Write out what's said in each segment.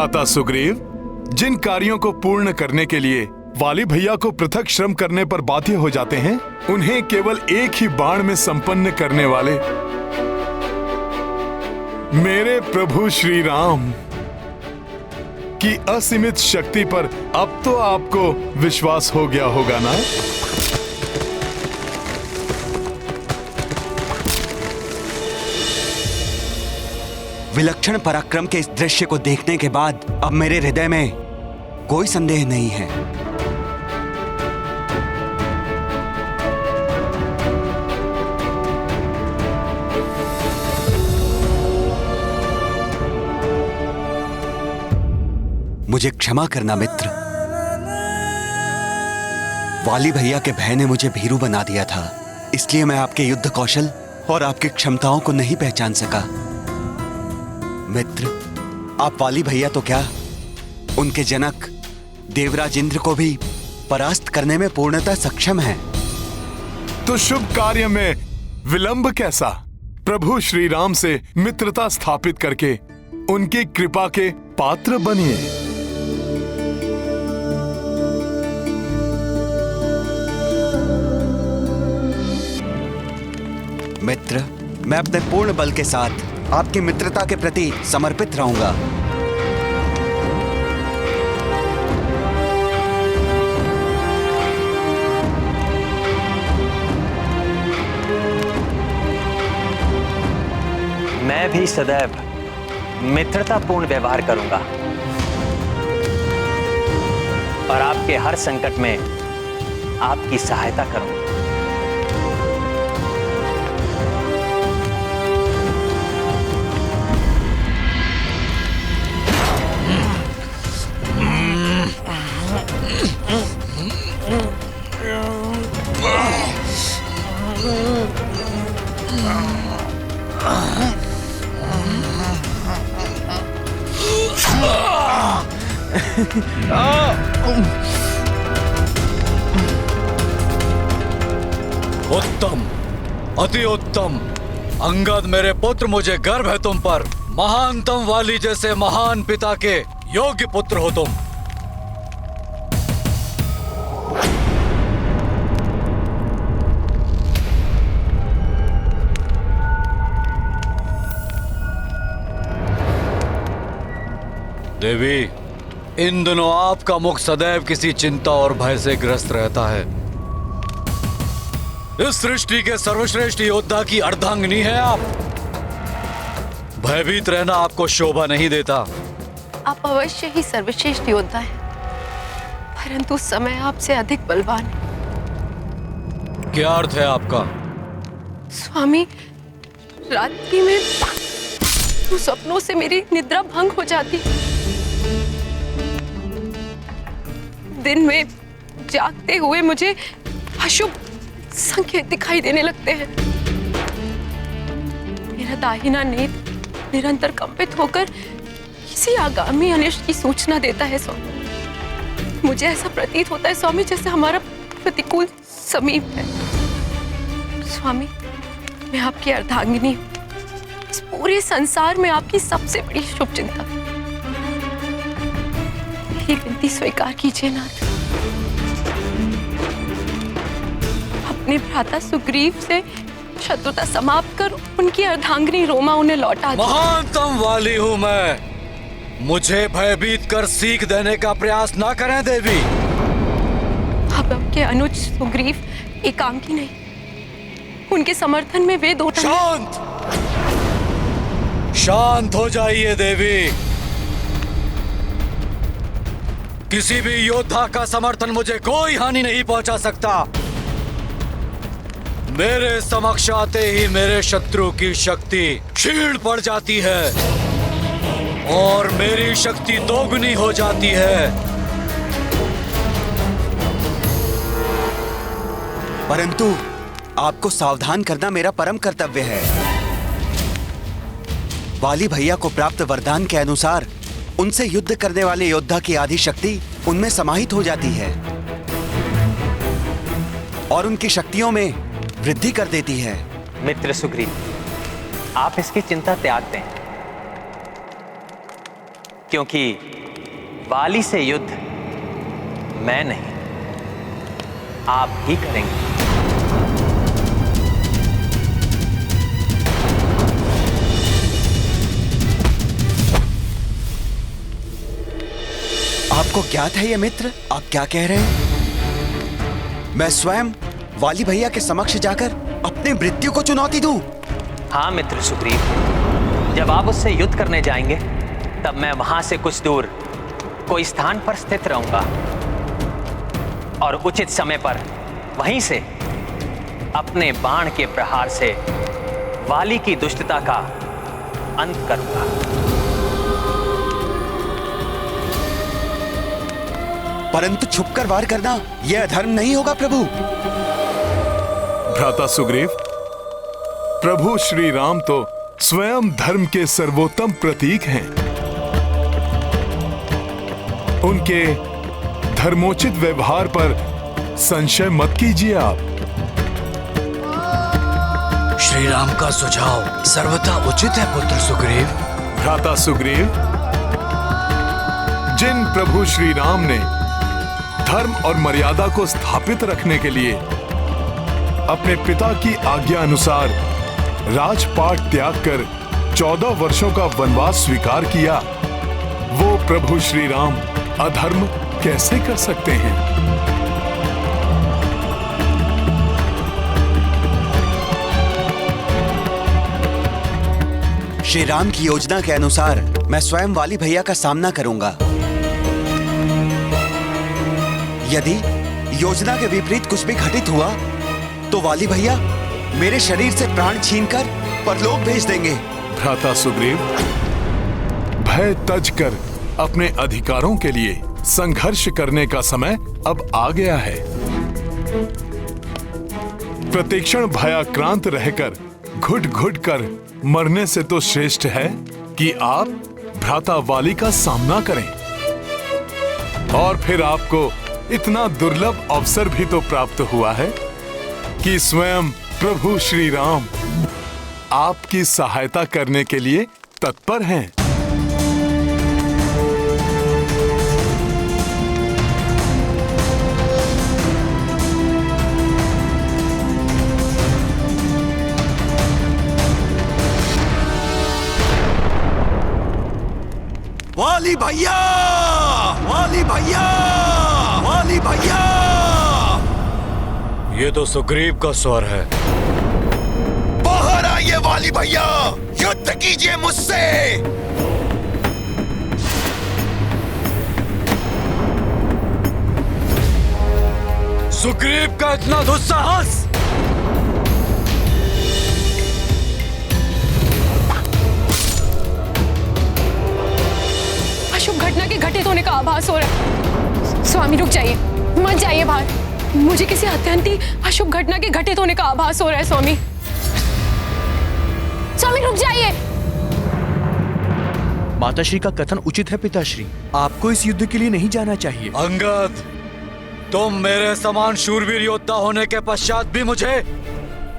भ्राता सुग्रीव, जिन कार्यों को पूर्ण करने के लिए वाली भैया को पृथक श्रम करने पर बाध्य हो जाते हैं, उन्हें केवल एक ही बाण में संपन्न करने वाले मेरे प्रभु श्री राम की असीमित शक्ति पर अब तो आपको विश्वास हो गया होगा ना? विलक्षण पराक्रम के इस दृश्य को देखने के बाद अब मेरे हृदय में कोई संदेह नहीं है। मुझे क्षमा करना मित्र। वाली भैया के भय ने मुझे भीरू बना दिया था, इसलिए मैं आपके युद्ध कौशल और आपकी क्षमताओं को नहीं पहचान सका। मित्र, आप वाली भैया तो क्या, उनके जनक देवराज इंद्र को भी परास्त करने में पूर्णतः सक्षम हैं। तो शुभ कार्य में विलंब कैसा? प्रभु श्री राम से मित्रता स्थापित करके उनकी कृपा के पात्र बनिए। मित्र, मैं अपने पूर्ण बल के साथ आपकी मित्रता के प्रति समर्पित रहूंगा। मैं भी सदैव मित्रतापूर्ण व्यवहार करूंगा और आपके हर संकट में आपकी सहायता करूंगा। उत्तम, अति उत्तम। अंगद मेरे पुत्र, मुझे गर्व है तुम पर। महानतम वाली जैसे महान पिता के योग्य पुत्र हो तुम। देवी, इन दिनों आपका मुख सदैव किसी चिंता और भय से ग्रस्त रहता है। इस सृष्टि के सर्वश्रेष्ठ योद्धा की अर्धांगिनी है आप। भयभीत रहना आपको शोभा नहीं देता। आप अवश्य ही सर्वश्रेष्ठ योद्धा हैं, परंतु समय आपसे अधिक बलवान है। क्या अर्थ है आपका? स्वामी, रात्रि में सपनों से मेरी निद्रा भंग हो जाती, दिन में जागते हुए मुझे अशुभ संकेत दिखाई देने लगते हैं। मेरा दाहिना नेत्र निरंतर कंपित होकर किसी आगामी अनिष्ट की सूचना देता है स्वामी। मुझे ऐसा प्रतीत होता है स्वामी जैसे हमारा प्रतिकूल समीप है। स्वामी, मैं आपकी अर्धांगिनी हूँ। इस पूरे संसार में आपकी सबसे बड़ी शुभचिंतक। मेरी विनती स्वीकार कीजिए नाथ। अपने भ्राता सुग्रीव से शत्रुता समाप्त कर उनकी अर्धांगिनी रोमा उन्हें लौटा दे। महानतम वाली हूं मैं। मुझे भयभीत कर सीख देने का प्रयास ना करें देवी। अब आपके अनुज सुग्रीव एकांकी नहीं, उनके समर्थन में वे दो। शांत, शांत हो जाइए देवी। किसी भी योद्धा का समर्थन मुझे कोई हानि नहीं पहुंचा सकता। मेरे समक्ष आते ही मेरे शत्रु की शक्ति क्षीण पड़ जाती है और मेरी शक्ति दोगुनी हो जाती है। परंतु आपको सावधान करना मेरा परम कर्तव्य है। वाली भैया को प्राप्त वरदान के अनुसार उनसे युद्ध करने वाले योद्धा की आदि शक्ति उनमें समाहित हो जाती है और उनकी शक्तियों में वृद्धि कर देती है। मित्र सुग्रीव, आप इसकी चिंता त्याग दें, क्योंकि वाली से युद्ध मैं नहीं, आप ही करेंगे। आपको ज्ञात है ये मित्र, आप क्या कह रहे हैं? मैं स्वयं वाली भैया के समक्ष जाकर अपनी मृत्यु को चुनौती दूं? हाँ मित्र सुग्रीव, जब आप उससे युद्ध करने जाएंगे तब मैं वहां से कुछ दूर कोई स्थान पर स्थित रहूंगा और उचित समय पर वहीं से अपने बाण के प्रहार से वाली की दुष्टता का अंत करूंगा। परंतु छुपकर वार करना यह अधर्म नहीं होगा प्रभु। भ्राता सुग्रीव, प्रभु श्री राम तो स्वयं धर्म के सर्वोत्तम प्रतीक हैं। उनके धर्मोचित व्यवहार पर संशय मत कीजिए आप। श्री राम का सुझाव सर्वथा उचित है पुत्र सुग्रीव। भ्राता सुग्रीव, जिन प्रभु श्री राम ने धर्म और मर्यादा को स्थापित रखने के लिए अपने पिता की आज्ञा अनुसार राजपाट त्याग कर 14 वर्षों का वनवास स्वीकार किया, वो प्रभु श्री राम अधर्म कैसे कर सकते हैं? श्री राम की योजना के अनुसार मैं स्वयं वाली भैया का सामना करूंगा। यदि योजना के विपरीत कुछ भी घटित हुआ तो वाली भैया मेरे शरीर से प्राण छीनकर परलोक भेज देंगे। भ्राता सुग्रीव, भय तज कर अपने अधिकारों के लिए संघर्ष करने का समय अब आ गया है। प्रतिक्षण भयाक्रांत रहकर घुट घुट कर मरने से तो श्रेष्ठ है कि आप भ्राता वाली का सामना करें। और फिर आपको इतना दुर्लभ अवसर भी तो प्राप्त हुआ है कि स्वयं प्रभु श्री राम आपकी सहायता करने के लिए तत्पर हैं। वाली भैया, वाली भैया, वाली भैया। ये तो सुग्रीव का स्वर है। बाहर आइए वाली भैया, युद्ध कीजिए मुझसे। सुग्रीव का इतना दुस्साहस! अशुभ घटना के घटित होने का आभास हो रहा है। स्वामी रुक जाइए, मत जाइए बाहर। मुझे किसी अत्यंत ही अशुभ घटना के घटित होने का आभास हो रहा है। स्वामी, स्वामी रुक जाइए। माताश्री का कथन उचित है पिताश्री, आपको इस युद्ध के लिए नहीं जाना चाहिए। अंगद, तुम मेरे समान शूरवीर योद्धा होने के पश्चात भी मुझे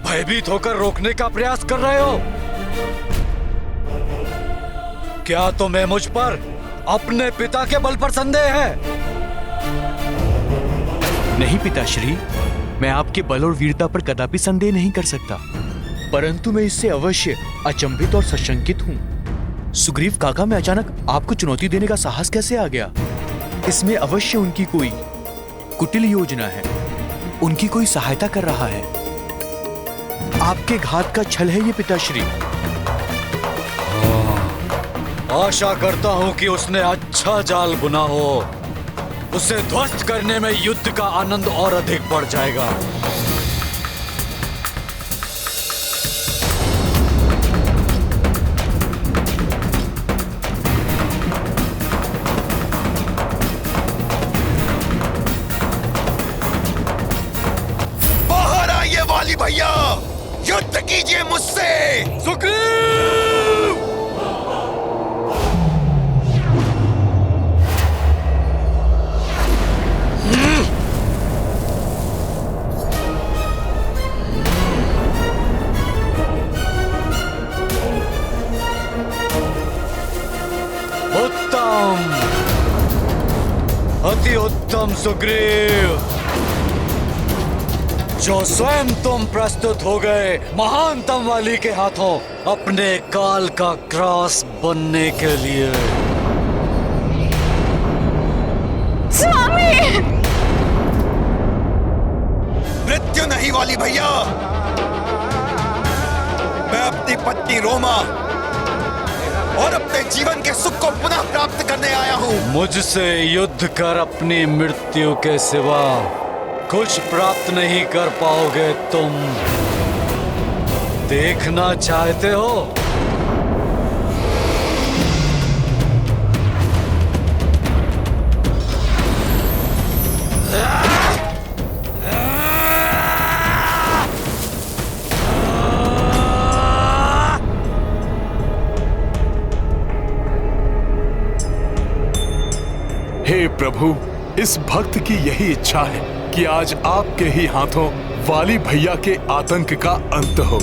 भयभीत होकर रोकने का प्रयास कर रहे हो। क्या तुम्हें मुझ पर अपने पिता के बल पर संदेह है? नहीं पिताश्री, मैं आपके बल और वीरता पर कदापि संदेह नहीं कर सकता, परंतु मैं इससे अवश्य अचंभित और सशंकित हूँ। सुग्रीव काका में अचानक आपको चुनौती देने का साहस कैसे आ गया? इसमें अवश्य उनकी कोई कुटिल योजना है, उनकी कोई सहायता कर रहा है। आपके घात का छल है ये पिताश्री। आशा करता हूं कि उसने अच्छा जाल बुना हो। उसे ध्वस्त करने में युद्ध का आनंद और अधिक बढ़ जाएगा। बाहर आइए वाली भैया, युद्ध कीजिए मुझसे। सुग्रीव! उत्तम! सुग्रीव, जो स्वयं तुम प्रस्तुत हो गए महानतम वाली के हाथों अपने काल का क्रॉस बनने के लिए। स्वामी! मृत्यु नहीं वाली भैया, मैं अपनी पत्नी रोमा और अपने जीवन के सुख को पुनः प्राप्त करने आया हूँ। मुझसे युद्ध कर अपनी मृत्यु के सिवा कुछ प्राप्त नहीं कर पाओगे तुम। देखना चाहते हो? हे प्रभु, इस भक्त की यही इच्छा है कि आज आपके ही हाथों वाली भैया के आतंक का अंत हो।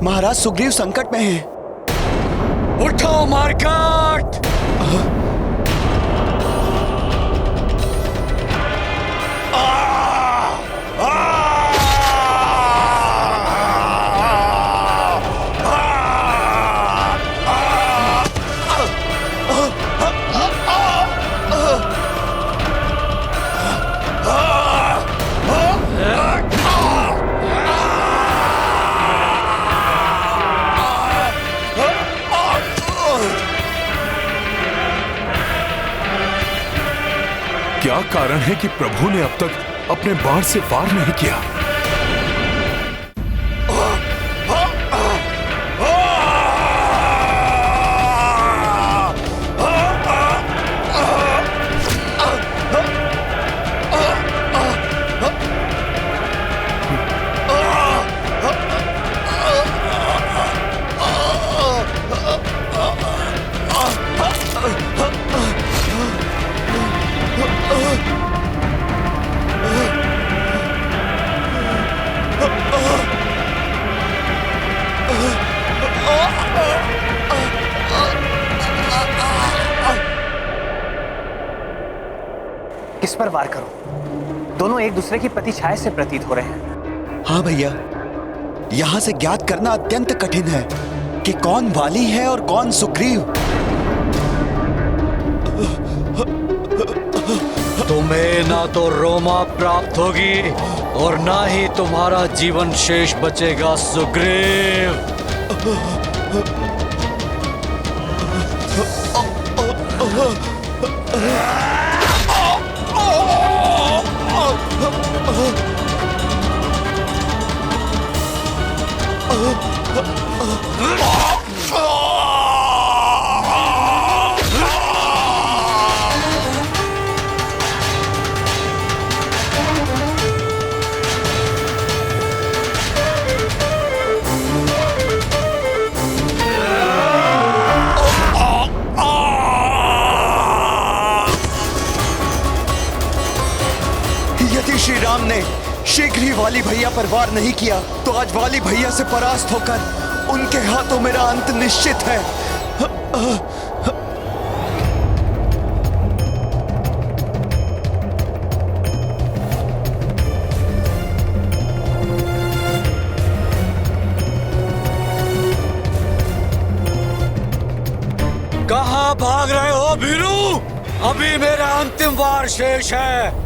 महाराज सुग्रीव संकट में हैं। उठो मार्कट! क्या कारण है कि प्रभु ने अब तक अपने बाण से वार नहीं किया? किस पर वार करूं? दोनों एक दूसरे की प्रतिछाया से प्रतीत हो रहे हैं। हाँ भैया, यहां से ज्ञात करना अत्यंत कठिन है कि कौन वाली है और कौन सुग्रीव। तुम्हें ना तो रोमा प्राप्त होगी और ना ही तुम्हारा जीवन शेष बचेगा सुग्रीव। यदि श्री राम ने शीघ्र ही वाली भैया पर वार नहीं किया तो आज वाली भैया से परास्त होकर उनके हाथों मेरा अंत निश्चित है। कहाँ भाग रहे हो भीरू? अभी मेरा अंतिम वार शेष है।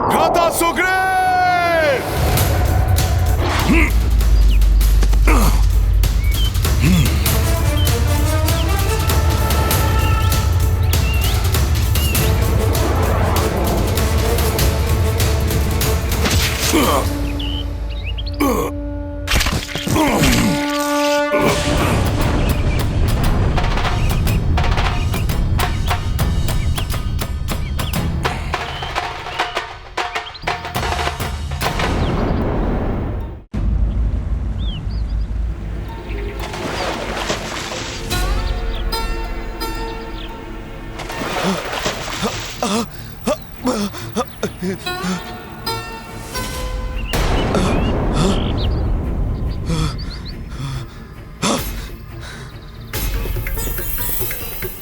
भ्राता सुग्रीव!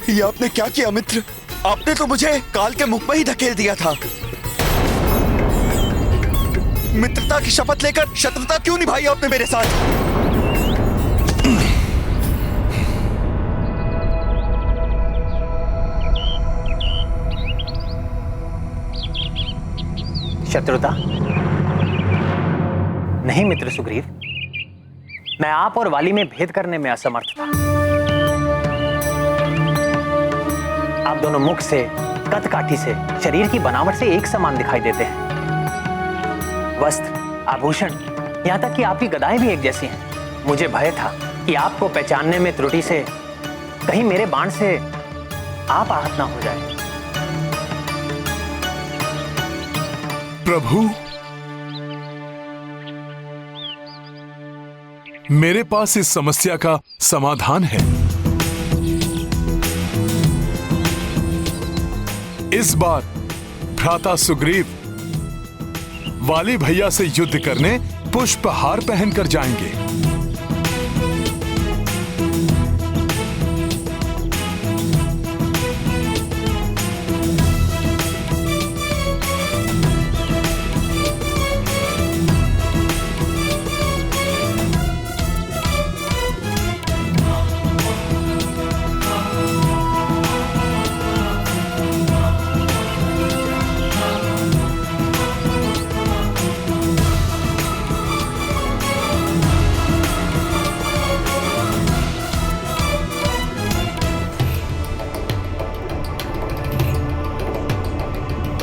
ये आपने क्या किया मित्र? आपने तो मुझे काल के मुख में ही धकेल दिया था। मित्रता की शपथ लेकर शत्रुता क्यों निभाई आपने मेरे साथ? शत्रुता? नहीं मित्र सुग्रीव, मैं आप और वाली में भेद करने में असमर्थ था। आप दोनों मुख से, कद काठी से, शरीर की बनावट से एक समान दिखाई देते हैं। वस्त्र, आभूषण, यहां तक कि आपकी गदाएं भी एक जैसी हैं। मुझे भय था कि आपको पहचानने में त्रुटि से कहीं मेरे बाण से आप आहत ना हो जाए। प्रभु, मेरे पास इस समस्या का समाधान है। इस बार भ्राता सुग्रीव वाली भैया से युद्ध करने पुष्पहार पहनकर जाएंगे।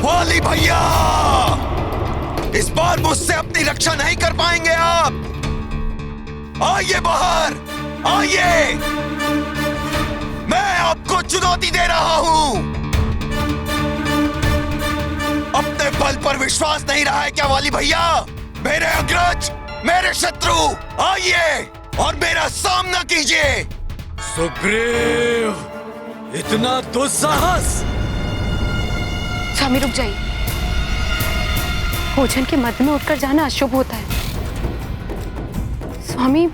वाली भैया, इस बार मुझसे अपनी रक्षा नहीं कर पाएंगे आप। आइए बाहर, आइए, मैं आपको चुनौती दे रहा हूं। अपने बल पर विश्वास नहीं रहा है क्या वाली भैया? मेरे अग्रज, मेरे शत्रु, आइए और मेरा सामना कीजिए। सुग्रीव, इतना दुस्साहस? स्वामी रुक जाइए। भोजन के मध्य में उठकर जाना अशुभ होता है। स्वामी,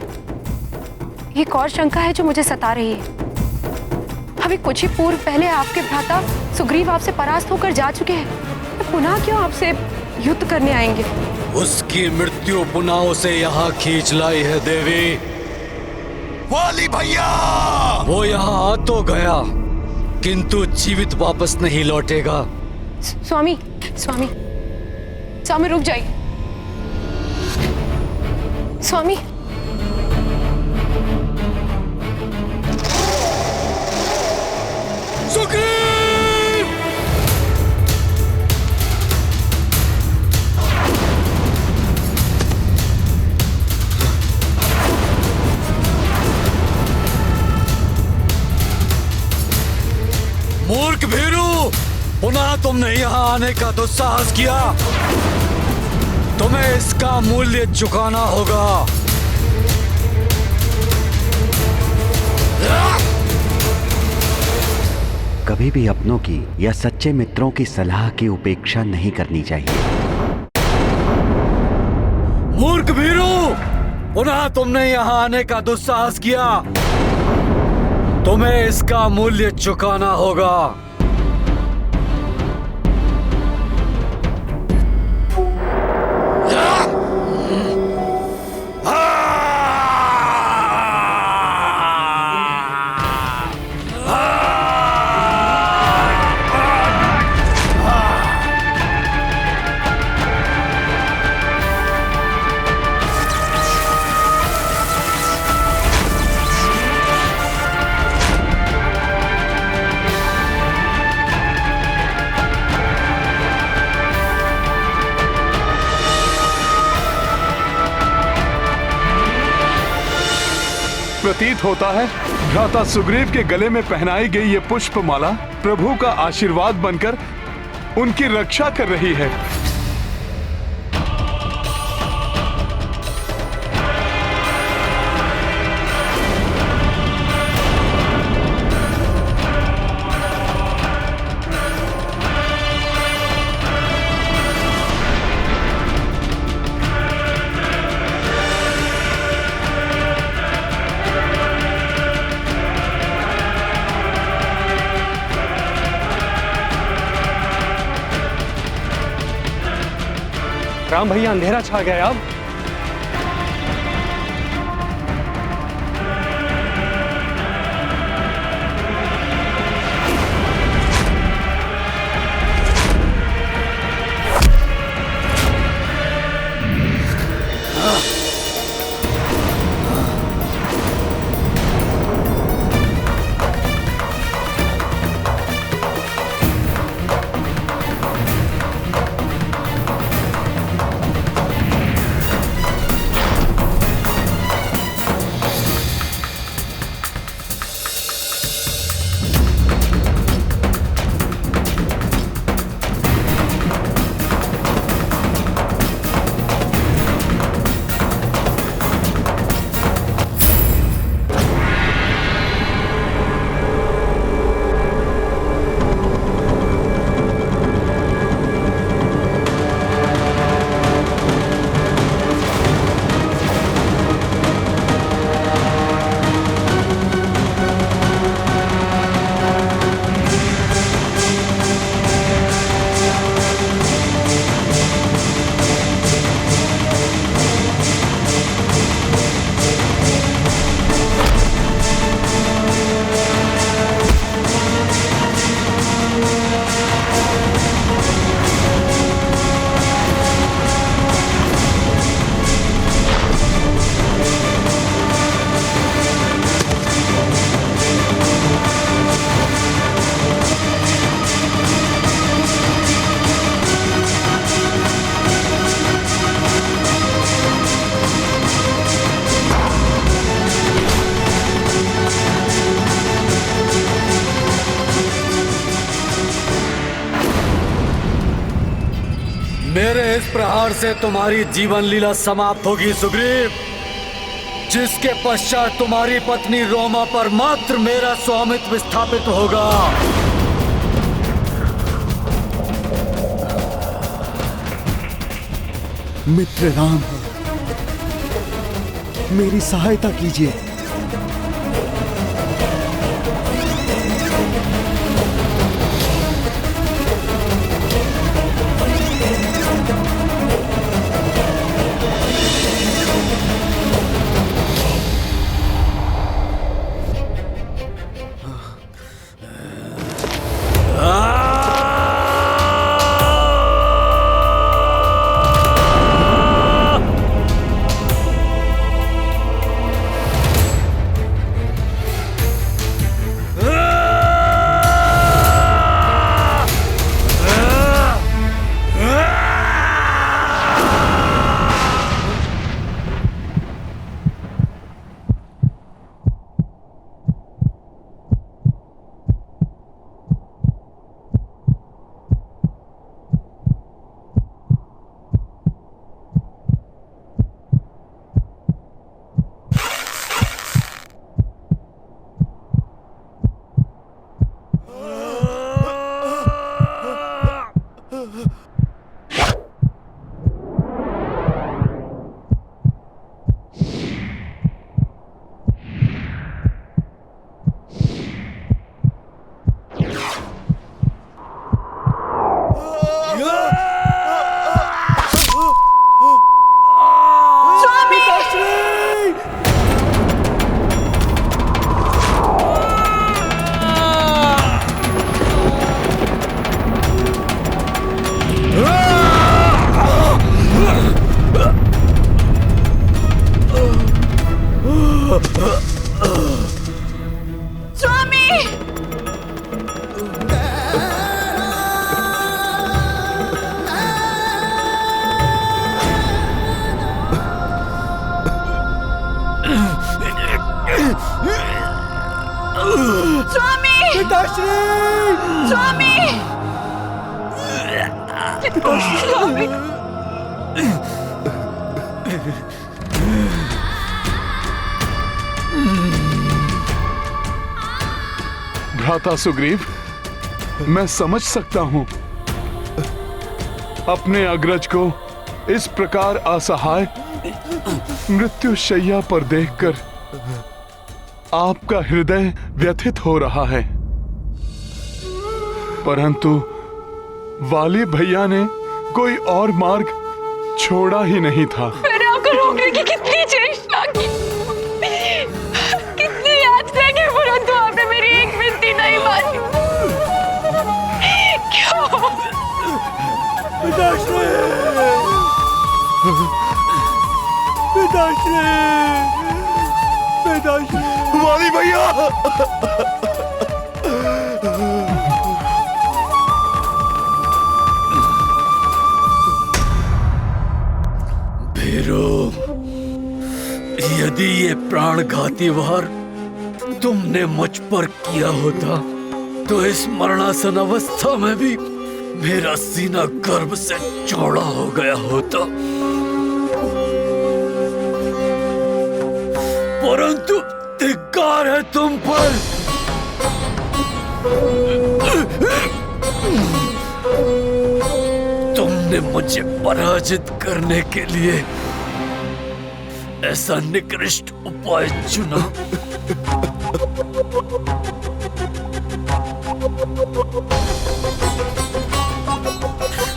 एक और शंका है जो मुझे सता रही है। अभी कुछ ही पूर्व पहले आपके भ्राता सुग्रीव आपसे परास्त होकर जा चुके हैं, तो पुनः क्यों आपसे युद्ध करने आएंगे? उसकी मृत्यु पुनः उसे यहाँ खींच लाई है देवी। वाली भैया, वो यहाँ आ तो गया, किंतु जीवित वापस नहीं लौटेगा। स्वामी स्वामी स्वामी रुक जाइए। स्वामी सुग्रीव! मूर्ख भीरू, पुनः तुमने यहां आने का दुस्साहस किया। तुम्हें इसका मूल्य चुकाना होगा। कभी भी अपनों की या सच्चे मित्रों की सलाह की उपेक्षा नहीं करनी चाहिए। मूर्ख भीरू, पुनः तुमने यहां आने का दुस्साहस किया। तुम्हें इसका मूल्य चुकाना होगा। प्रतीत होता है भ्राता सुग्रीव के गले में पहनाई गई ये पुष्पमाला प्रभु का आशीर्वाद बनकर उनकी रक्षा कर रही है। राम भैया, अंधेरा छा गया अब। मेरे इस प्रहार से तुम्हारी जीवन लीला समाप्त होगी सुग्रीव, जिसके पश्चात तुम्हारी पत्नी रोमा पर मात्र मेरा स्वामित्व स्थापित होगा। मित्र राम, मेरी सहायता कीजिए। स्वामी! स्वामी! भ्राता सुग्रीव, मैं समझ सकता हूं अपने अग्रज को इस प्रकार असहाय मृत्यु शैया पर देखकर आपका हृदय व्यथित हो रहा है, परंतु वाली भैया ने कोई और मार्ग छोड़ा ही नहीं था। मैंने आपको रोकने की कितनी चेष्टा की, कितनी याचना की, परंतु आपने मेरी एक विनती नहीं मानी। क्यों? वाली भैया! भीरू, यदि ये प्राणघाती वार तुमने मुझ पर किया होता तो इस मरणासन अवस्था में भी मेरा सीना गर्भ से चौड़ा हो गया होता, परंतु धिक्कार है तुम पर। तुमने मुझे पराजित करने के लिए ऐसा निकृष्ट उपाय चुना।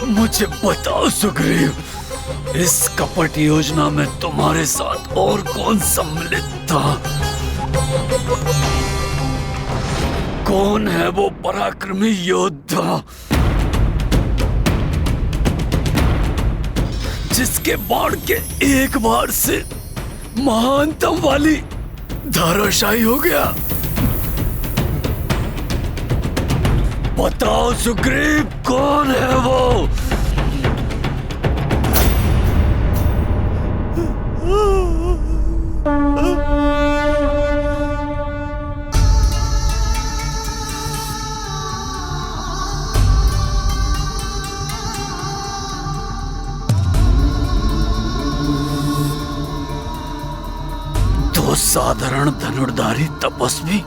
मुझे बताओ सुग्रीव, इस कपट योजना में तुम्हारे साथ और कौन सम्मिलित था? कौन है वो पराक्रमी योद्धा जिसके बाण के एक बार से महानतम वाली धराशायी हो गया? बताओ सुग्रीव, कौन है वो? तो साधारण धनुर्धारी तपस्वी?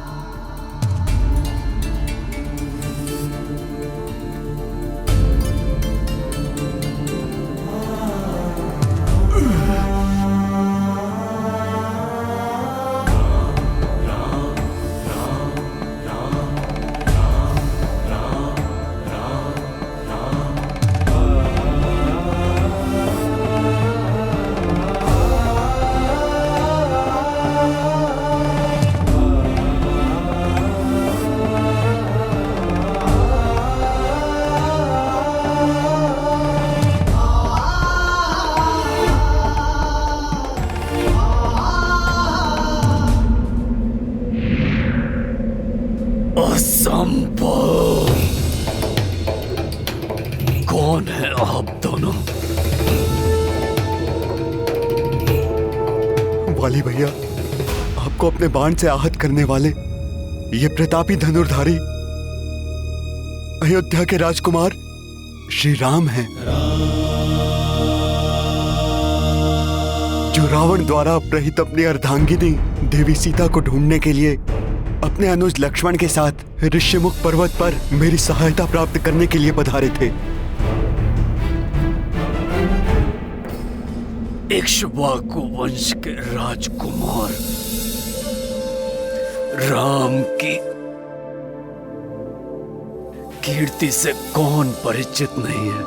असंभव! कौन है आप दोनों? वाली भैया, आपको अपने बाण से आहत करने वाले ये प्रतापी धनुर्धारी अयोध्या के राजकुमार श्री राम हैं, जो रावण द्वारा अपहृत अपनी अर्धांगिनी देवी सीता को ढूंढने के लिए अपने अनुज लक्ष्मण के साथ ऋष्यमुख पर्वत पर मेरी सहायता प्राप्त करने के लिए पधारे थे। इक्ष्वाकु वंश के राजकुमार राम की कीर्ति से कौन परिचित नहीं है?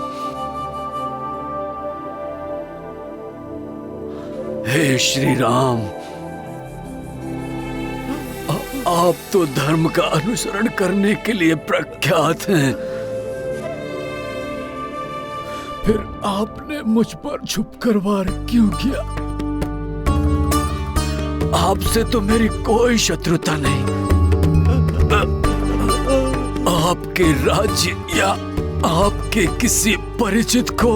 हे श्री राम, आप तो धर्म का अनुसरण करने के लिए प्रख्यात हैं, फिर आपने मुझ पर छुपकर वार क्यों किया? आपसे तो मेरी कोई शत्रुता नहीं। आपके राज्य या आपके किसी परिचित को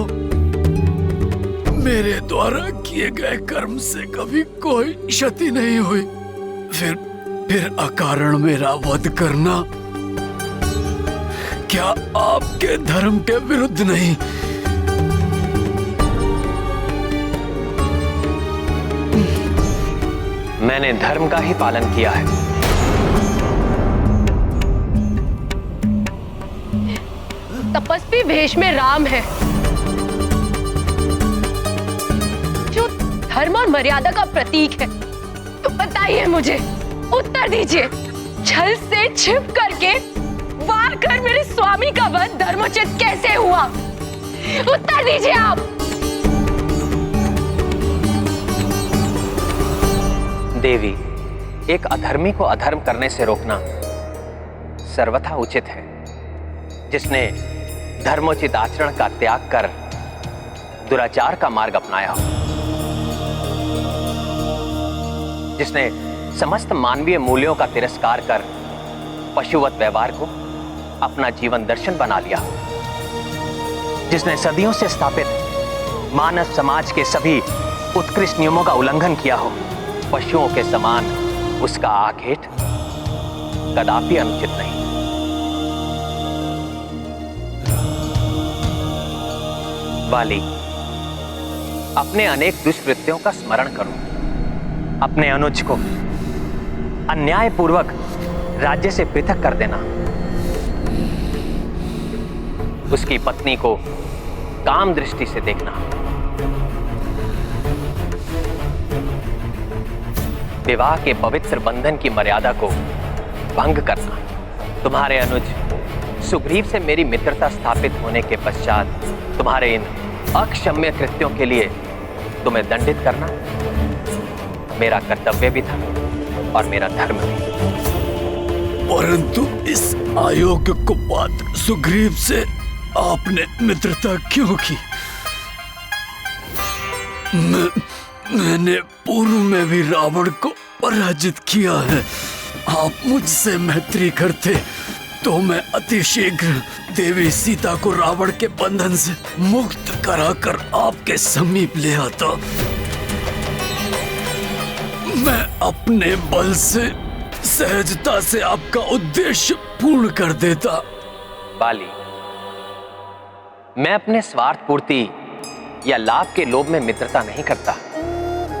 मेरे द्वारा किए गए कर्म से कभी कोई क्षति नहीं हुई, फिर अकारण मेरा वध करना क्या आपके धर्म के विरुद्ध नहीं? मैंने धर्म का ही पालन किया है। तपस्वी वेश में राम है, जो धर्म और मर्यादा का प्रतीक है। तो बताइए मुझे, उत्तर दीजिए, छल से छिप करके वार कर मेरे स्वामी का वध धर्मोचित कैसे हुआ? उत्तर दीजिए आप। देवी, एक अधर्मी को अधर्म करने से रोकना सर्वथा उचित है। जिसने धर्मोचित आचरण का त्याग कर दुराचार का मार्ग अपनाया हो, जिसने समस्त मानवीय मूल्यों का तिरस्कार कर पशुवत व्यवहार को अपना जीवन दर्शन बना लिया, जिसने सदियों से स्थापित मानव समाज के सभी उत्कृष्ट नियमों का उल्लंघन किया हो, पशुओं के समान उसका आघेट कदापि अनुचित नहीं। वाली, अपने अनेक दुष्कृत्यों का स्मरण करो। अपने अनुज को अन्यायपूर्वक राज्य से पृथक कर देना, उसकी पत्नी को काम दृष्टि से देखना, विवाह के पवित्र बंधन की मर्यादा को भंग करना, तुम्हारे अनुज सुग्रीव से मेरी मित्रता स्थापित होने के पश्चात तुम्हारे इन अक्षम्य कृत्यों के लिए तुम्हें दंडित करना मेरा कर्तव्य भी था और मेरा धर्म भी। परंतु इस अयोग्य कुपात्र सुग्रीव से आपने मित्रता क्यों की? मैंने पूर्व में भी रावण को पराजित किया है। आप मुझसे मैत्री करते तो मैं अति शीघ्र देवी सीता को रावण के बंधन से मुक्त कराकर आपके समीप ले आता। मैं अपने बल से सहजता से आपका उद्देश्य पूर्ण कर देता। बाली, मैं अपने स्वार्थ पूर्ति या लाभ के लोभ में मित्रता नहीं करता।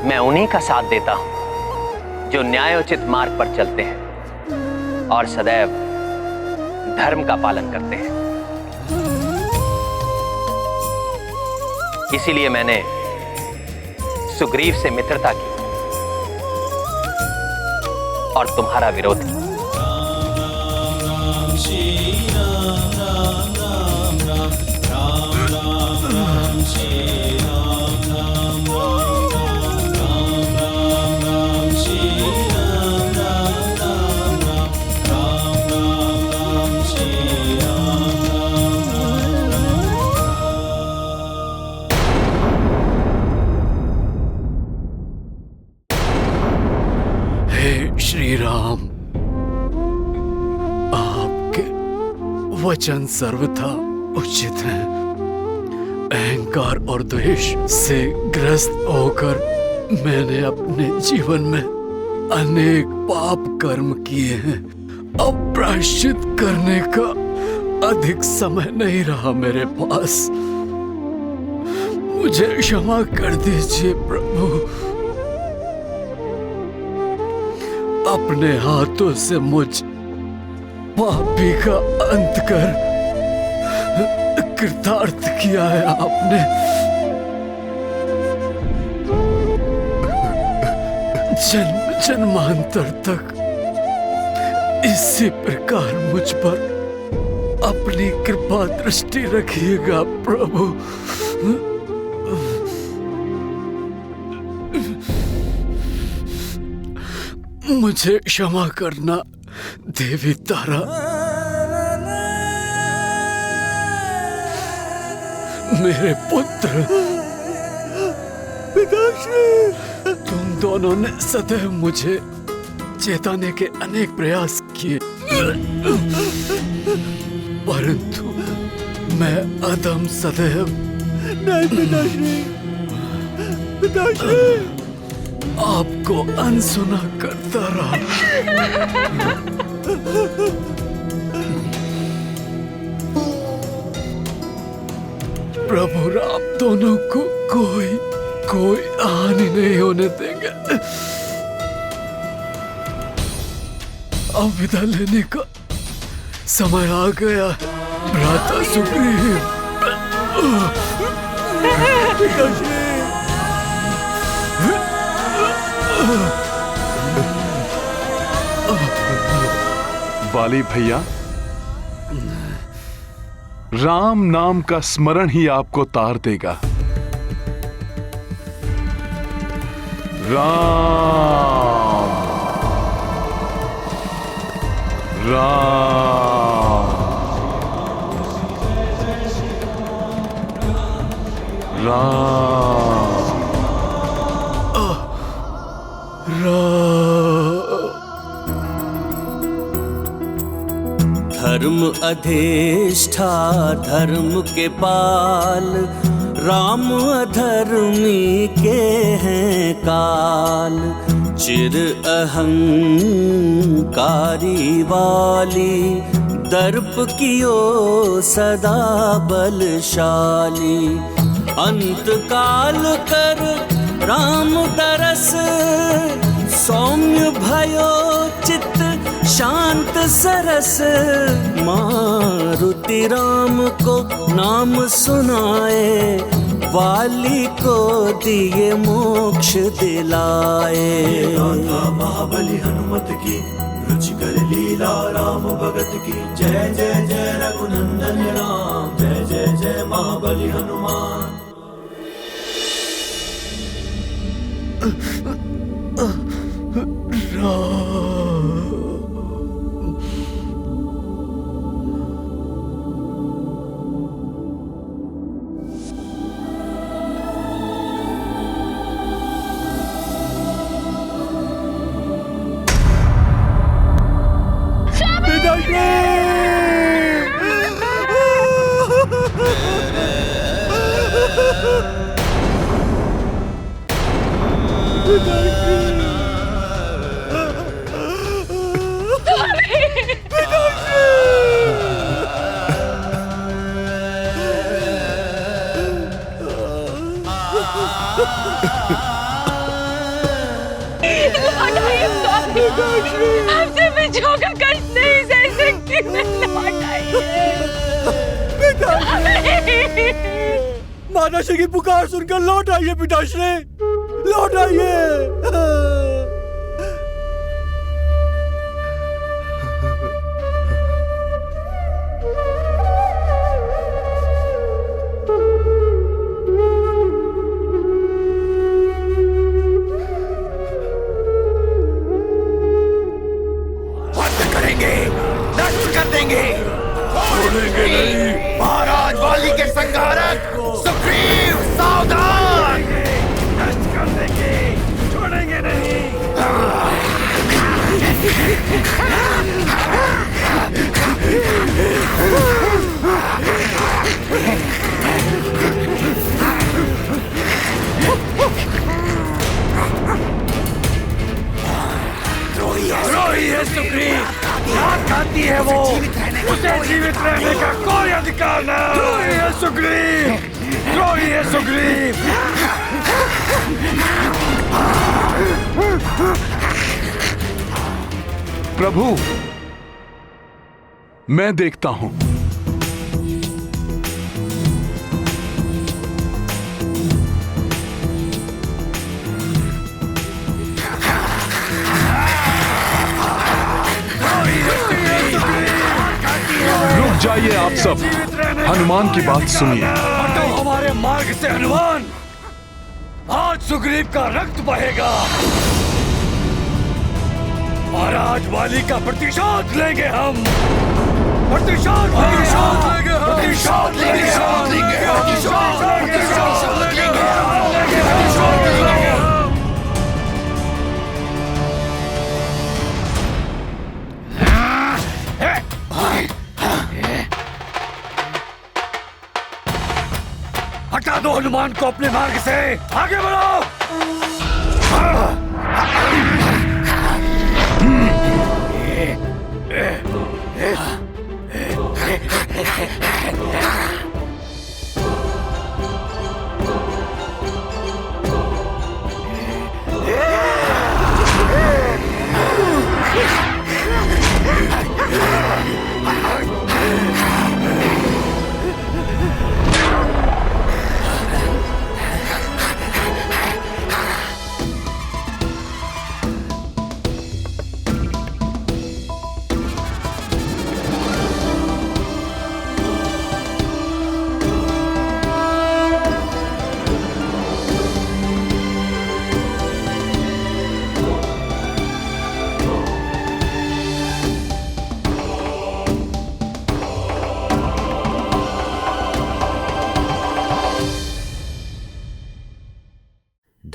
मैं उन्हीं का साथ देता हूं जो न्यायोचित मार्ग पर चलते हैं और सदैव धर्म का पालन करते हैं। इसीलिए मैंने सुग्रीव से मित्रता की और तुम्हारा विरोध किया। श्री राम, आपके वचन सर्वथा उचित हैं। अहंकार और द्वेष से ग्रस्त होकर मैंने अपने जीवन में अनेक पाप कर्म किए हैं। अब प्रायश्चित करने का अधिक समय नहीं रहा मेरे पास। मुझे क्षमा कर दीजिए प्रभु। अपने हाथों से मुझ पापी का अंत कर कृतार्थ किया है आपने। जन्म जन्मांतर तक इसी प्रकार मुझ पर अपनी कृपा दृष्टि रखिएगा प्रभु। मुझे क्षमा करना देवी तारा। मेरे पुत्र पिताश्री, तुम दोनों ने सदैव मुझे चेताने के अनेक प्रयास किए, परंतु मैं अधम सदैव नहीं। पिताश्री, पिताश्री, आपको अनसुना करता रहा। प्रभु राम दोनों को कोई हानि नहीं होने देंगे। अब विदा लेने का समय आ गया भ्राता सुग्रीव। वाली भैया, राम नाम का स्मरण ही आपको तार देगा। राम राम धर्म अधिष्ठा धर्म के पाल, राम अधर्मी के हैं काल। चिर अहंकारी वाली, दर्प कियो सदा बलशाली। अंत काल कर राम तरस, सौम्य भयो चित्त शांत सरस। मारुति राम को नाम सुनाए, वाली को दिए मोक्ष दिलाए। महाबली हनुमत की रुचिकर लीला, राम भगत की जय जय जय रघुनंदन राम। जय जय जय महाबली हनुमान। हमसे बिछो का कष्ट नहीं सह सकती। मैं लौट आई। माताश्री की पुकार सुनकर लौट आइए पिताश्री, लौट आइए। छोड़ेंगे नहीं। महाराज वाली के संहारक सुग्रीव सावधान। नष्ट कर देंगे, छोड़ेंगे नहीं। द्रोही है सुग्रीव, हाथ खाती है वो, उसे जीवित रहने का कोई अधिकार नहीं। द्रोही है सुग्रीव, द्रोही है सुग्रीव। प्रभु, मैं देखता हूं। रुक जाइए आप सब, हनुमान की बात सुनिए। हटो हमारे मार्ग से हनुमान, आज सुग्रीव का रक्त बहेगा। महाराज वाली का प्रतिशोध लेंगे हम। प्रतिशोध लेंगे, प्रतिशोध लेंगे, प्रतिशोध लेंगे। हटा दो हनुमान को अपने मार्ग से, आगे बढ़ो।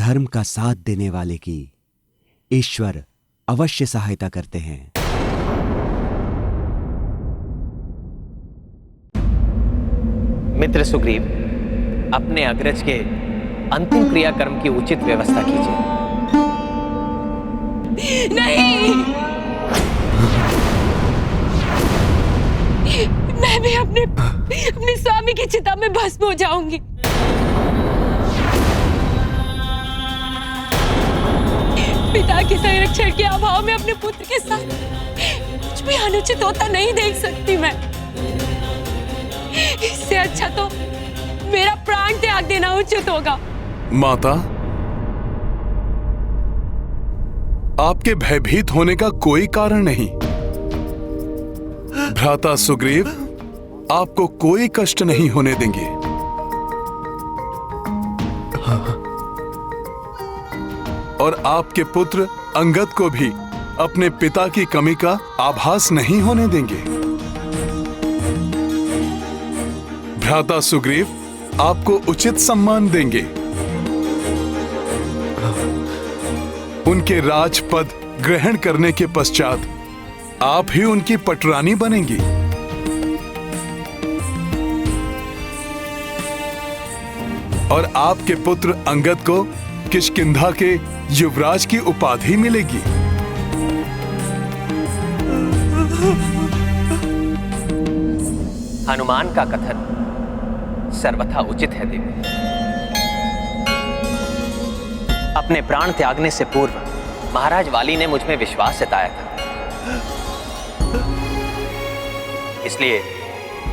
धर्म का साथ देने वाले की ईश्वर अवश्य सहायता करते हैं। मित्र सुग्रीव, अपने अग्रज के अंतिम क्रियाकर्म की उचित व्यवस्था कीजिए। नहीं, मैं भी अपने स्वामी की चिता में भस्म हो जाऊंगी। पिता के संरक्षण के अभाव में अपने पुत्र के साथ कुछ भी अनुचित होता नहीं देख सकती मैं। इससे अच्छा तो मेरा प्राण त्याग देना उचित होगा। माता, आपके भयभीत होने का कोई कारण नहीं। भ्राता सुग्रीव आपको कोई कष्ट नहीं होने देंगे। और आपके पुत्र अंगद को भी अपने पिता की कमी का आभास नहीं होने देंगे। भ्राता सुग्रीव आपको उचित सम्मान देंगे। उनके राजपद ग्रहण करने के पश्चात आप ही उनकी पटरानी बनेंगी। और आपके पुत्र अंगद को किष्किंधा के युवराज की उपाधि मिलेगी। हनुमान का कथन सर्वथा उचित है देवी। अपने प्राण त्यागने से पूर्व महाराज वाली ने मुझ में विश्वास जताया था, इसलिए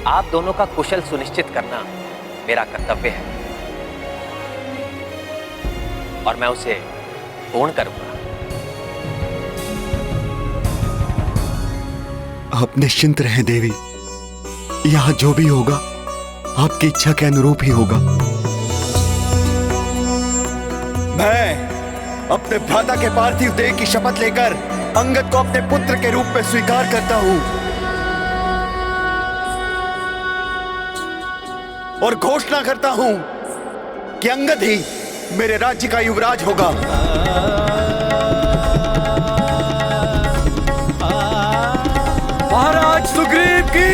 आप दोनों का कुशल सुनिश्चित करना मेरा कर्तव्य है और मैं उसे पूर्ण करूंगा। आप निश्चिंत रहें देवी, यहां जो भी होगा आपकी इच्छा के अनुरूप ही होगा। मैं अपने भ्राता के पार्थिव देह की शपथ लेकर अंगद को अपने पुत्र के रूप में स्वीकार करता हूं और घोषणा करता हूं कि अंगद ही मेरे राज्य का युवराज होगा। महाराज सुग्रीव की,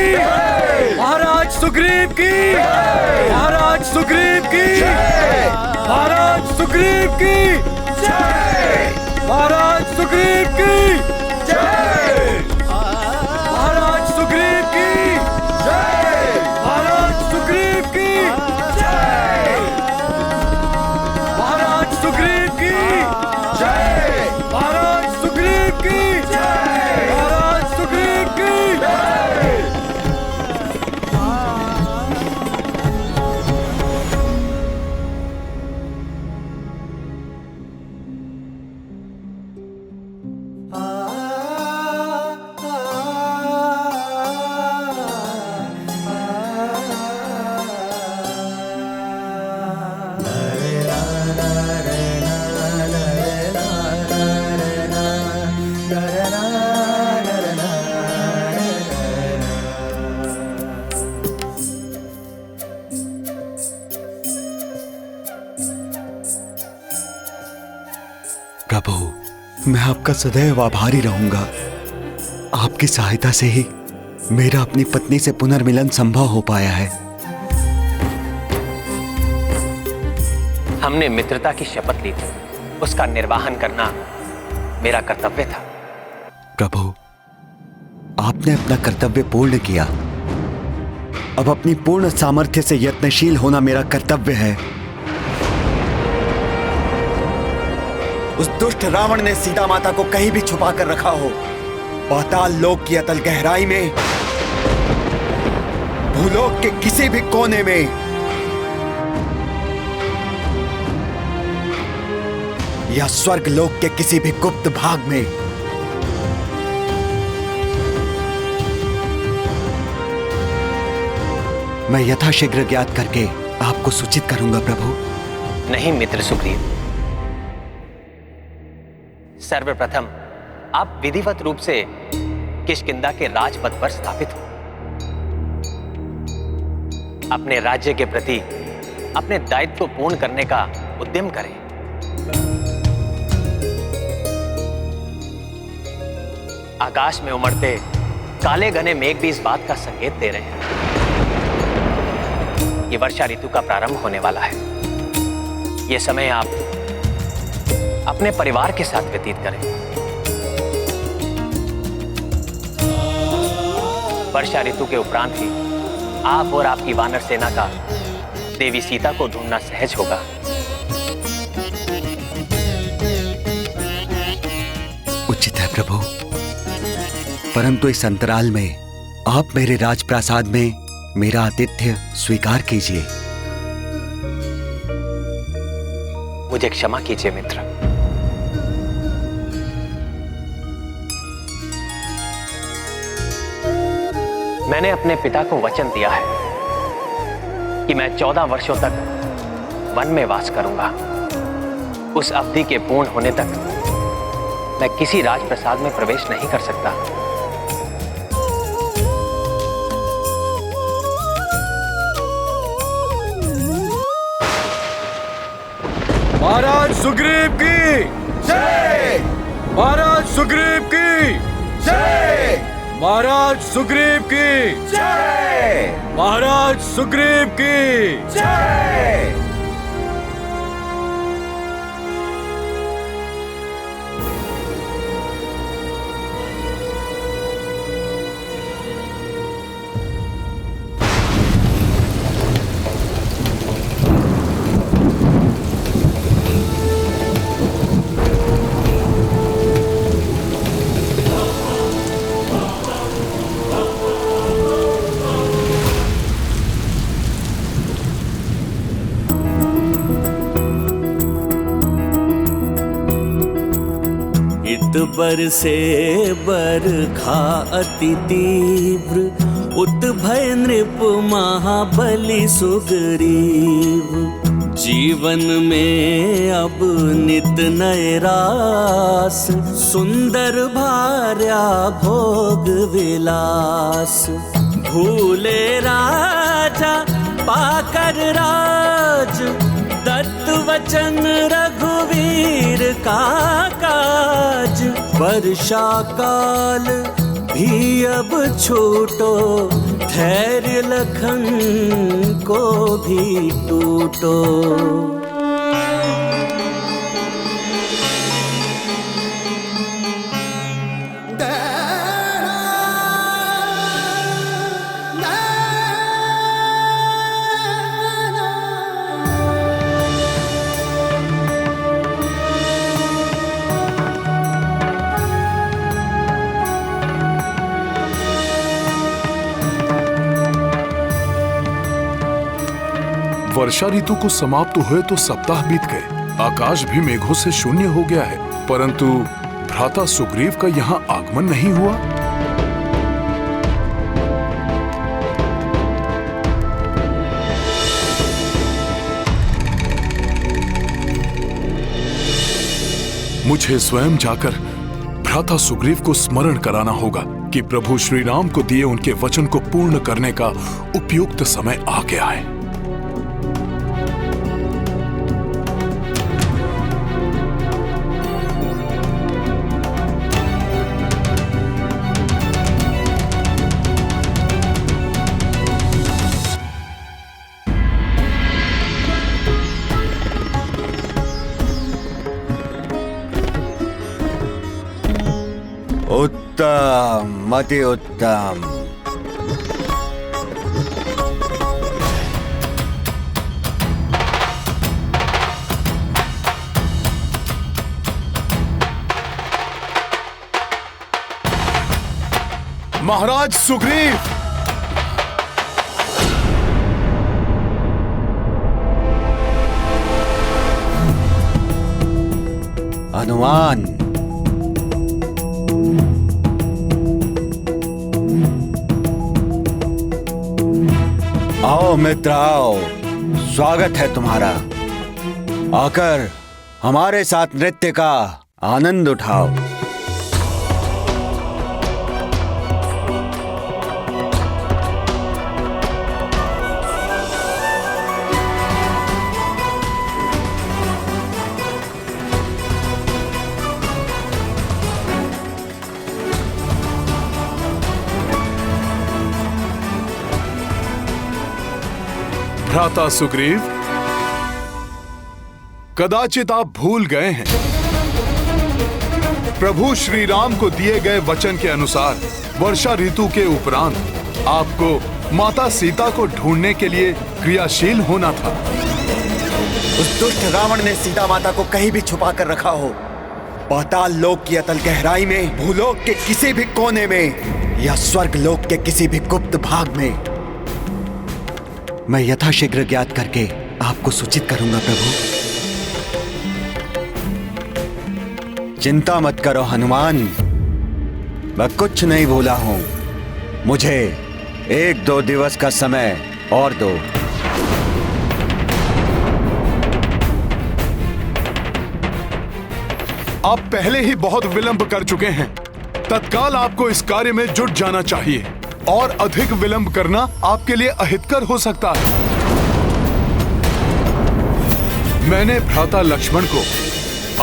महाराज सुग्रीव की, महाराज सुग्रीव की, महाराज सुग्रीव की, महाराज सुग्रीव की, महाराज सुग्रीव की, महाराज सुग्रीव की, महाराज सुग्रीव की, महाराज सुग्रीव की, महाराज सुग्रीव की। प्रभु, मैं आपका सदैव आभारी रहूंगा। आपकी सहायता से ही मेरा अपनी पत्नी से पुनर्मिलन संभव हो पाया है। हमने मित्रता की शपथ ली थी, उसका निर्वाहन करना मेरा कर्तव्य था। प्रभु, आपने अपना कर्तव्य पूर्ण किया। अब अपनी पूर्ण सामर्थ्य से यत्नशील होना मेरा कर्तव्य है। उस दुष्ट रावण ने सीता माता को कहीं भी छुपा कर रखा हो, पाताल लोक की अतल गहराई में, भूलोक के किसी भी कोने में, या स्वर्ग लोक के किसी भी गुप्त भाग में, मैं यथाशीघ्र ज्ञात करके आपको सूचित करूंगा प्रभु। नहीं मित्र सुग्रीव, सर्वप्रथम आप विधिवत रूप से किष्किंधा के राजपद पर स्थापित हो। अपने राज्य के प्रति अपने दायित्व पूर्ण करने का उद्यम करें। आकाश में उमड़ते काले घने मेघ भी इस बात का संकेत दे रहे हैं कि वर्षा ऋतु का प्रारंभ होने वाला है। ये समय आप अपने परिवार के साथ व्यतीत करें। वर्षा ऋतु के उपरांत ही आप और आपकी वानर सेना का देवी सीता को ढूंढना सहज होगा। उचित है प्रभु, परंतु इस अंतराल में आप मेरे राजप्रासाद में मेरा आतिथ्य स्वीकार कीजिए। मुझे क्षमा कीजिए मित्र। मैंने अपने पिता को वचन दिया है कि मैं 14 वर्षों तक वन में वास करूंगा। उस अवधि के पूर्ण होने तक मैं किसी राजप्रसाद में प्रवेश नहीं कर सकता। महाराज सुग्रीव की जय! महाराज सुग्रीव की जय! महाराज सुग्रीव की जय! महाराज सुग्रीव की जय! बरसे बरखा अति तीव्र, उत भय नृप महाबली सुग्रीव। जीवन में अब नित नए रास, सुंदर भार्या भोग विलास। भूले राजा पाकर राज, दत्त वचन रघुवीर का काज। वर्षा काल भी अब छूटो, धैर्य लखन को भी टूटो। वर्षा ऋतु को समाप्त हुए तो सप्ताह बीत गए। आकाश भी मेघों से शून्य हो गया है, परंतु भ्राता सुग्रीव का यहाँ आगमन नहीं हुआ। मुझे स्वयं जाकर भ्राता सुग्रीव को स्मरण कराना होगा कि प्रभु श्री राम को दिए उनके वचन को पूर्ण करने का उपयुक्त समय आ गया है। उत्तम, अति उत्तम। महाराज सुग्रीव, हनुमान, आओ मित्र आओ, स्वागत है तुम्हारा। आकर हमारे साथ नृत्य का आनंद उठाओ। भ्राता सुग्रीव, कदाचित आप भूल गए हैं, प्रभु श्री राम को दिए गए वचन के अनुसार वर्षा ऋतु के उपरांत आपको माता सीता को ढूंढने के लिए क्रियाशील होना था। उस दुष्ट रावण ने सीता माता को कहीं भी छुपा कर रखा हो, पाताल लोक की अतल गहराई में, भूलोक के किसी भी कोने में या स्वर्ग लोक के किसी भी गुप्त भाग में, मैं यथाशीघ्र ज्ञात करके आपको सूचित करूंगा प्रभु। चिंता मत करो हनुमान, मैं कुछ नहीं भूला हूं। मुझे 1-2 दिवस का समय और दो। आप पहले ही बहुत विलंब कर चुके हैं। तत्काल आपको इस कार्य में जुट जाना चाहिए और अधिक विलंब करना आपके लिए अहितकर हो सकता है। मैंने भ्राता लक्ष्मण को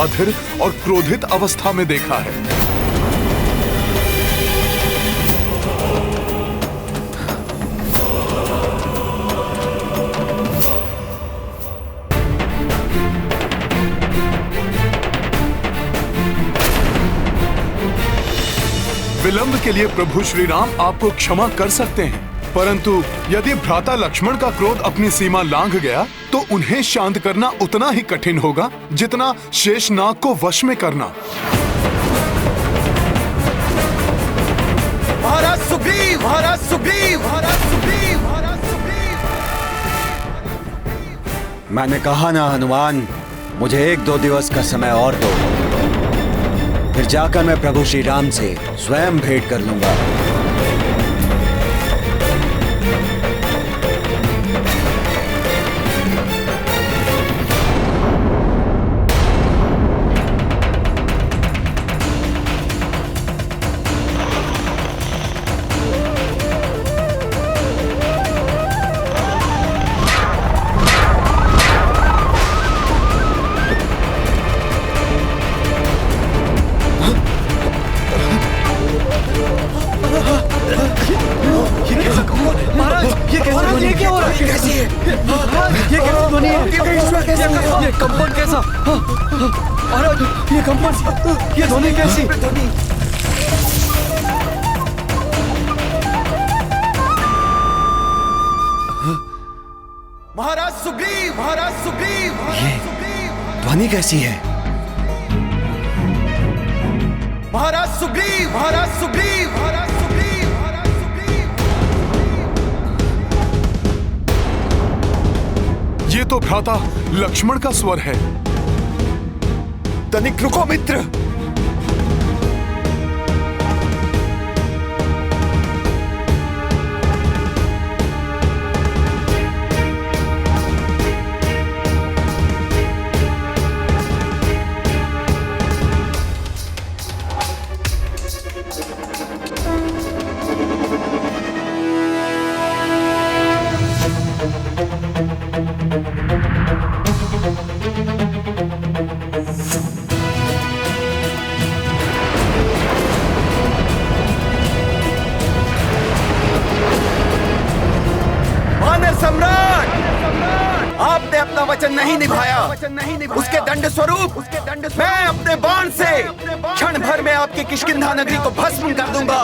अधीर और क्रोधित अवस्था में देखा है। विलंब के लिए प्रभु श्री राम आपको क्षमा कर सकते हैं, परंतु यदि भ्राता लक्ष्मण का क्रोध अपनी सीमा लांघ गया तो उन्हें शांत करना उतना ही कठिन होगा जितना शेषनाग को वश में करना। महाराज सुग्रीव, महाराज सुग्रीव, महाराज सुग्रीव, महाराज सुग्रीव। मैंने कहा ना हनुमान, मुझे 1-2 दिवस का समय और दो, फिर जाकर मैं प्रभु श्री राम से स्वयं भेंट कर लूंगा। ये कंपन कैसा? महाराज, ये कंपन, ये ध्वनि कैसी? महाराज सुग्रीव, महाराज सुग्रीव, ये ध्वनि कैसी है? महाराज सुग्रीव, महाराज सुग्रीव, महाराज सुग्रीव, महाराज सुग्रीव। ये तो भ्राता लक्ष्मण का स्वर है। तनिक रुको मित्र। आपने अपना वचन नहीं निभाया। उसके दंड स्वरूप मैं अपने बाण से क्षण भर में आपकी किष्किंधा नगरी को भस्म कर दूंगा।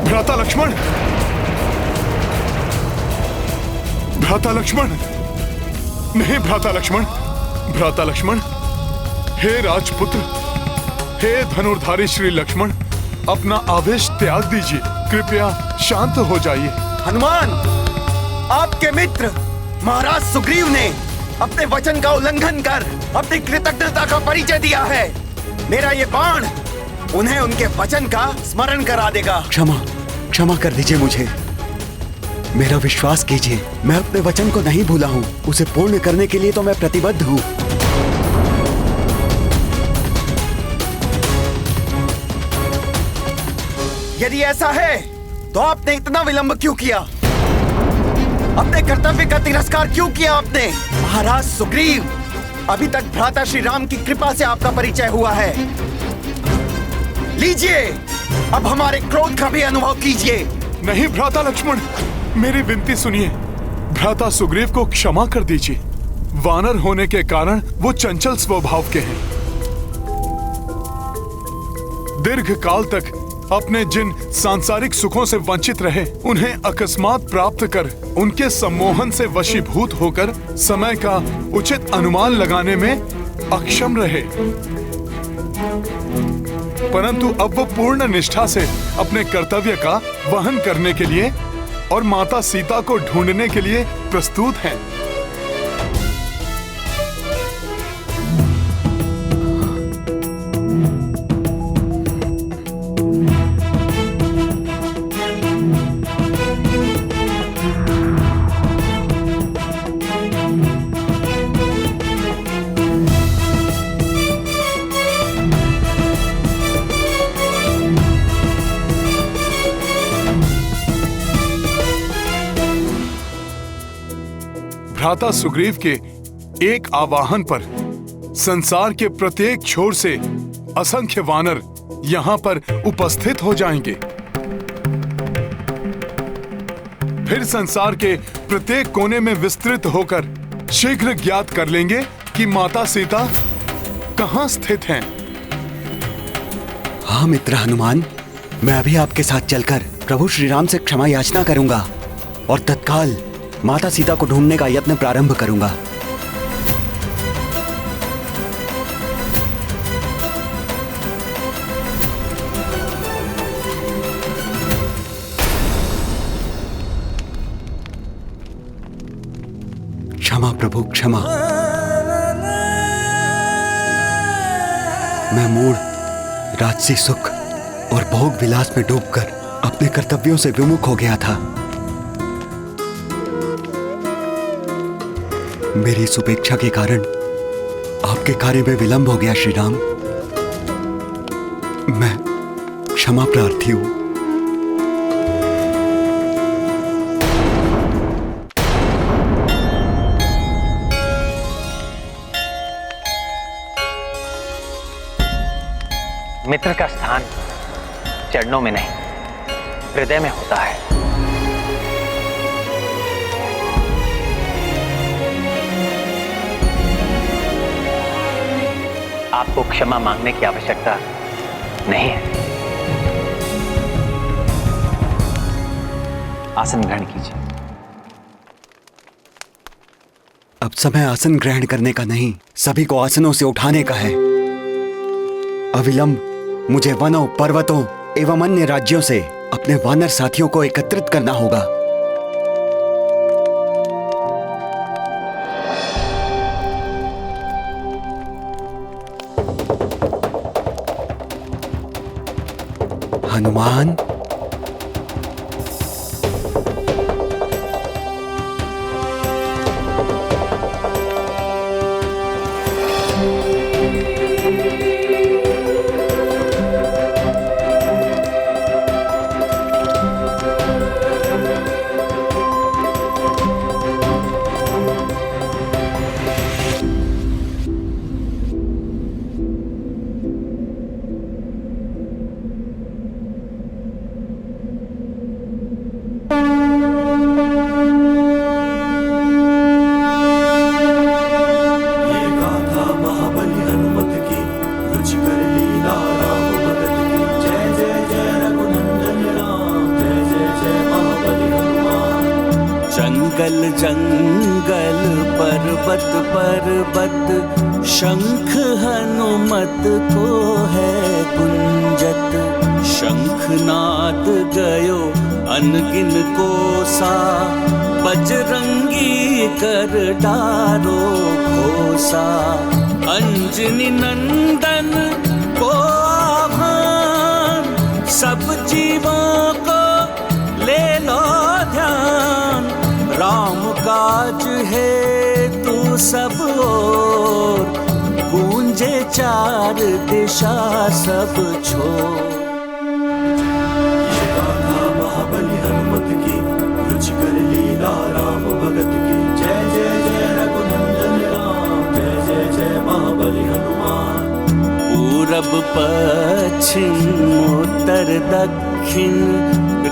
भ्राता लक्ष्मण, भ्राता लक्ष्मण, नहीं भ्राता लक्ष्मण, भ्राता लक्ष्मण, हे राजपुत्र, हे धनुर्धारी श्री लक्ष्मण, अपना आवेश त्याग दीजिए, कृपया शांत हो जाइए। हनुमान, आपके मित्र महाराज सुग्रीव ने अपने वचन का उल्लंघन कर अपनी कृतज्ञता का परिचय दिया है। मेरा ये बाण उन्हें उनके वचन का स्मरण करा देगा। क्षमा कर दीजिए मुझे, मेरा विश्वास कीजिए, मैं अपने वचन को नहीं भूला हूँ। उसे पूर्ण करने के लिए तो मैं प्रतिबद्ध हूँ। यदि ऐसा है तो आपने इतना विलंब क्यों किया? अपने कर्तव्य का तिरस्कार क्यों किया आपने? महाराज सुग्रीव, अभी तक भ्राता श्री राम की कृपा से आपका परिचय हुआ है। लीजिए, अब हमारे क्रोध का भी अनुभव कीजिए। नहीं भ्राता लक्ष्मण, मेरी विनती सुनिए। भ्राता सुग्रीव को क्षमा कर दीजिए। वानर होने के कारण वो चंचल स्वभाव के हैं। दीर्घ काल तक अपने जिन सांसारिक सुखों से वंचित रहे, उन्हें अकस्मात प्राप्त कर उनके सम्मोहन से वशीभूत होकर समय का उचित अनुमान लगाने में अक्षम रहे। परंतु अब वो पूर्ण निष्ठा से अपने कर्तव्य का वहन करने के लिए और माता सीता को ढूंढने के लिए प्रस्तुत हैं। भ्राता सुग्रीव के एक आवाहन पर संसार के प्रत्येक छोर से असंख्य वानर यहाँ पर उपस्थित हो जाएंगे। फिर संसार के प्रत्येक कोने में विस्तृत होकर शीघ्र ज्ञात कर लेंगे कि माता सीता कहाँ स्थित हैं। हाँ मित्र हनुमान, मैं अभी आपके साथ चलकर प्रभु श्री राम से क्षमा याचना करूंगा और तत्काल माता सीता को ढूंढने का यत्न प्रारंभ करूंगा। क्षमा प्रभु क्षमा। मैं मूढ़ राजसी सुख और भोग विलास में डूबकर अपने कर्तव्यों से विमुख हो गया था। मेरी सुपेक्षा के कारण आपके कार्य में विलंब हो गया श्री राम। मैं क्षमा प्रार्थी हूं। मित्र का स्थान चरणों में नहीं, हृदय में होता है। आपको क्षमा मांगने की आवश्यकता नहीं है। आसन ग्रहण कीजिए। अब समय आसन ग्रहण करने का नहीं, सभी को आसनों से उठाने का है। अविलंब मुझे वनों, पर्वतों एवं अन्य राज्यों से अपने वानर साथियों को एकत्रित करना होगा। हनुमान, जंगल जंगल पर्वत पर्वत शंख हनुमत को है गुंजत। शंखनाद गयो अनगिन कोसा, बजरंगी कर डारो खोसा। अंजनी नंदन को आह्वान, सब जीवों को ले लो ध्यान। राम काज है तू सब ओर, गूंजे चार दिशा सब छोर। ये गाथा महाबली पश्चिम उत्तर दक्षिण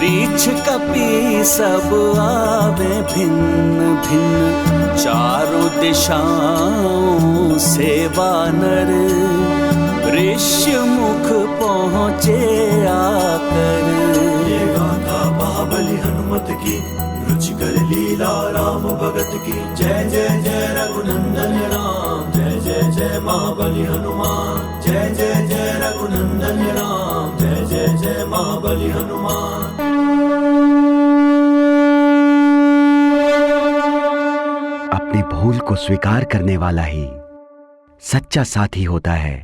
रीछ कपि सब आवे भिन्न भिन्न, चारों दिशाओं से वानर ऋष्य मुख पहुँचे आकर। ये गाथा महाबली हनुमत की, रुचिकर लीला राम भगत की। जय जय जय रघुनंदन राम, जय जय जय महाबली हनुमान। जय जय जय रघुनंदन राम, जय जय जय महाबली हनुमान। अपनी भूल को स्वीकार करने वाला ही सच्चा साथी होता है।